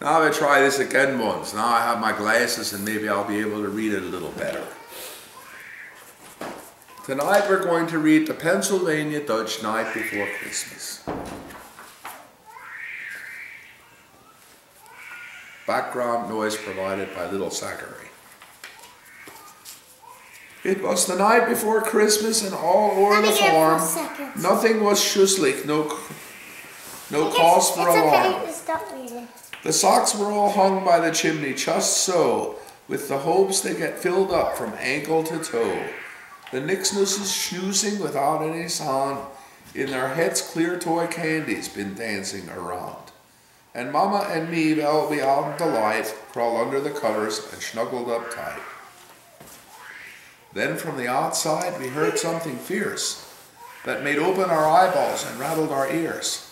Now I try this again once. Now I have my glasses and maybe I'll be able to read it a little better. Tonight we're going to read the Pennsylvania Dutch Night Before Christmas. Background noise provided by Little Zachary. It was the night before Christmas and all over the farm. Nothing was schusslich, no cause for alarm. Okay, stop reading. The socks were all hung by the chimney just so, with the hopes they get filled up from ankle to toe. The nixnusses schnoozing without any sound, in their heads clear toy candies been dancing around. And Mama and me, well, we out in delight, crawl under the covers and snuggled up tight. Then from the outside we heard something fierce that made open our eyeballs and rattled our ears.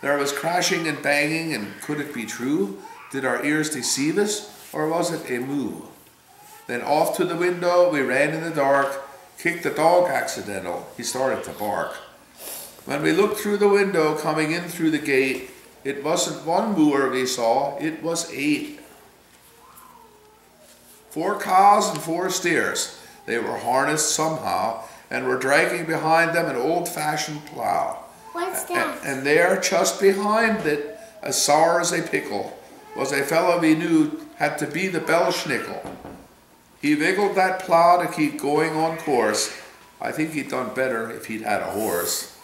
There was crashing and banging, and could it be true? Did our ears deceive us, or was it a moo? Then off to the window we ran in the dark, kicked the dog accidental, he started to bark. When we looked through the window coming in through the gate, it wasn't one mooer we saw, it was 8. 4 cows and 4 steers. They were harnessed somehow, and were dragging behind them an old-fashioned plow. What's that? And there, just behind it, as sour as a pickle, was a fellow we knew had to be the Belschnickel. He wiggled that plow to keep going on course. I think he'd done better if he'd had a horse.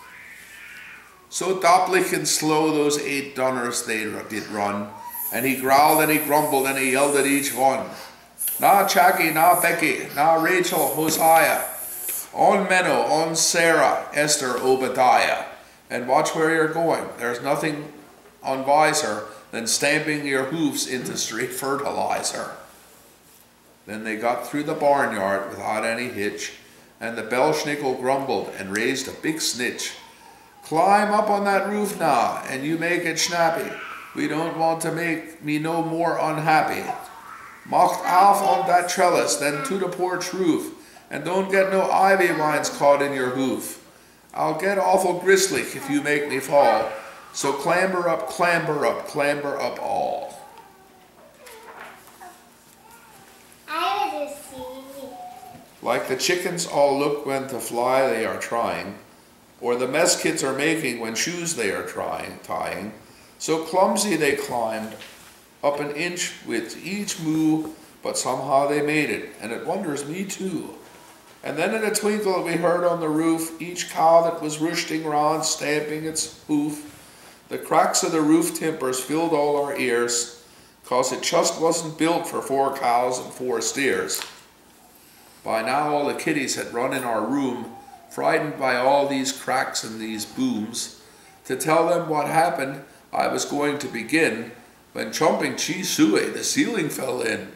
So dopplich and slow those 8 dunners they did run, and he growled and he grumbled and he yelled at each one. Na Jackie, na Becky, na Rachel, Hosea, on Menno, on Sarah, Esther, Obadiah. And watch where you're going. There's nothing unwiser than stamping your hoofs into street fertilizer. Then they got through the barnyard without any hitch, and the Belschnickel grumbled and raised a big snitch. Climb up on that roof now, and you make it snappy. We don't want to make me no more unhappy. Macht auf on that trellis, then to the porch roof, and don't get no ivy vines caught in your hoof. I'll get awful gristly if you make me fall, so clamber up, clamber up, clamber up all. I want to see. Like the chickens all look when to fly they are trying, or the mess kids are making when shoes they are tying, so clumsy they climbed up an inch with each moo, but somehow they made it, and it wonders me too. And then in a twinkle we heard on the roof each cow that was roosting round stamping its hoof. The cracks of the roof timbers filled all our ears, 'cause it just wasn't built for 4 cows and 4 steers. By now all the kiddies had run in our room, frightened by all these cracks and these booms. To tell them what happened, I was going to begin, when jumping chi sue, the ceiling fell in.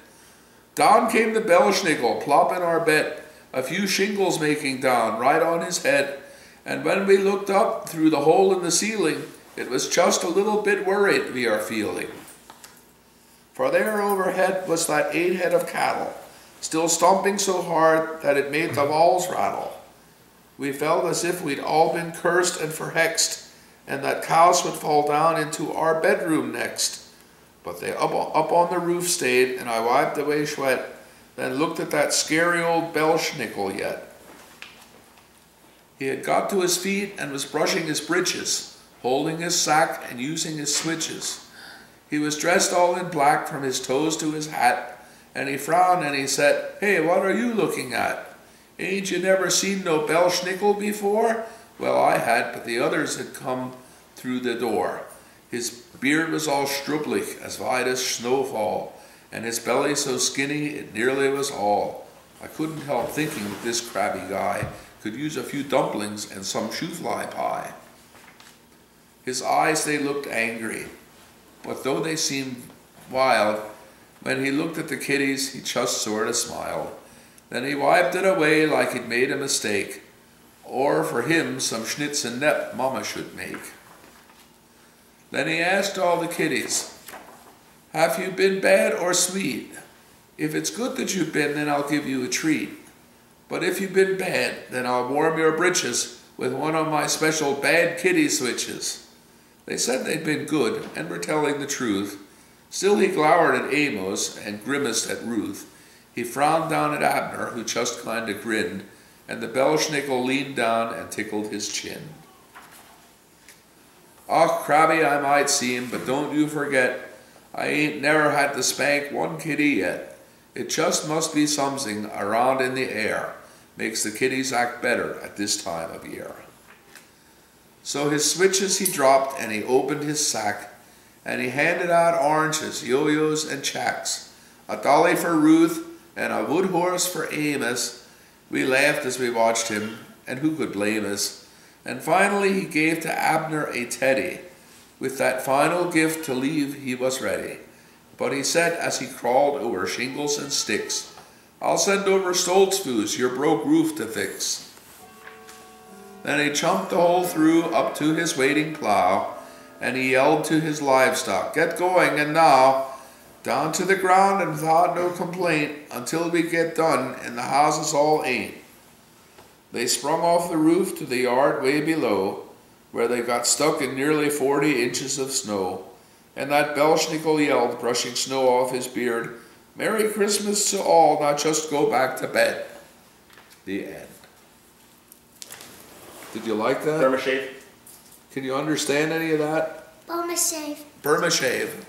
Down came the Belschnickel, plop in our bed, a few shingles making down right on his head, and when we looked up through the hole in the ceiling, it was just a little bit worried we are feeling. For there overhead was that 8 head of cattle, still stomping so hard that it made the walls rattle. We felt as if we'd all been cursed and verhexed, and that cows would fall down into our bedroom next. But they up on the roof stayed, and I wiped away sweat, then looked at that scary old Belschnickel yet. He had got to his feet and was brushing his breeches, holding his sack and using his switches. He was dressed all in black from his toes to his hat, and he frowned and he said, "Hey, what are you looking at? Ain't you never seen no Belschnickel before?" Well, I had, but the others had come through the door. His beard was all strupplich, as wide as snowfall, and his belly so skinny it nearly was all. I couldn't help thinking that this crabby guy could use a few dumplings and some shoofly pie. His eyes, they looked angry, but though they seemed wild, when he looked at the kiddies, he just sort of smiled. Then he wiped it away like he'd made a mistake, or for him some schnitz and nepp Mama should make. Then he asked all the kiddies, "Have you been bad or sweet? If it's good that you've been, then I'll give you a treat. But if you've been bad, then I'll warm your britches with one of my special bad kitty switches." They said they'd been good and were telling the truth, Still he glowered at Amos and grimaced at Ruth. He frowned down at Abner, who just kind of grinned, and the Belschnickel leaned down and tickled his chin. "Och, crabby I might seem, but don't you forget, I ain't never had to spank one kitty yet. It just must be something around in the air, makes the kitties act better at this time of year." So his switches he dropped, and he opened his sack, and he handed out oranges, yo-yos, and chacks, a dolly for Ruth, and a wood horse for Amos. We laughed as we watched him, and who could blame us? And finally he gave to Abner a teddy. With that final gift to leave he was ready. But he said as he crawled over shingles and sticks, "I'll send over Stoltzfus your broke roof to fix." Then he chumped the hole through up to his waiting plow, and he yelled to his livestock, "Get going, and now down to the ground and without no complaint until we get done and the houses all ain't." They sprung off the roof to the yard way below, where they got stuck in nearly 40 inches of snow, and that Belschnickel yelled, brushing snow off his beard, "Merry Christmas to all, now just go back to bed." The end. Did you like that? Burma shave. Can you understand any of that? Burma shave. Burma shave.